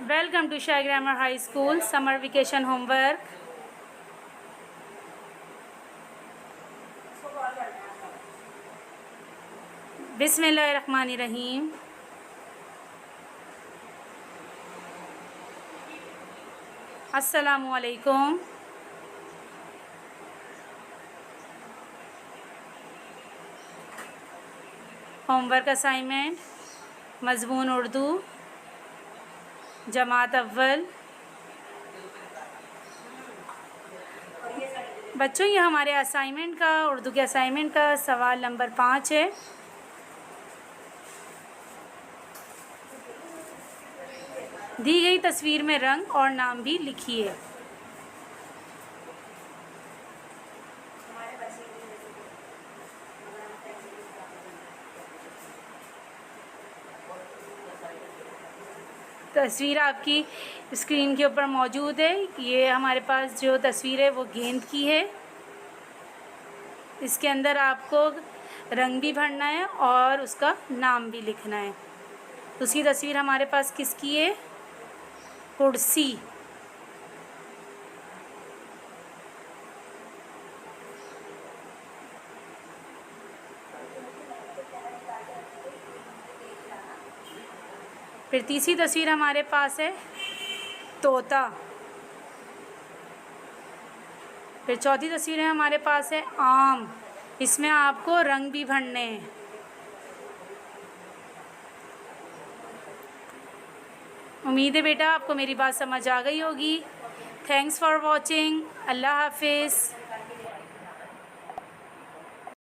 Welcome to Shai Grammar High School summer vacation homework. बिस्मिल्लाहिर्रहमानिर्रहीम. अस्सलामु अलैकुम. होमवर्क असाइनमेंट मज़मून उर्दू जमात अव्वल. बच्चों, ये हमारे असाइनमेंट का उर्दू के असाइनमेंट का सवाल नंबर 5 है. दी गई तस्वीर में रंग और नाम भी लिखिए. तस्वीर आपकी स्क्रीन के ऊपर मौजूद है. ये हमारे पास जो तस्वीर है वो गेंद की है. इसके अंदर आपको रंग भी भरना है और उसका नाम भी लिखना है. दूसरी तस्वीर हमारे पास किसकी है? कुर्सी. फिर तीसरी तस्वीर हमारे पास है तोता. फिर चौथी तस्वीर है हमारे पास है आम. इसमें आपको रंग भी भरने हैं. उम्मीद है बेटा आपको मेरी बात समझ आ गई होगी. Thanks for watching. अल्लाह हाफिज़.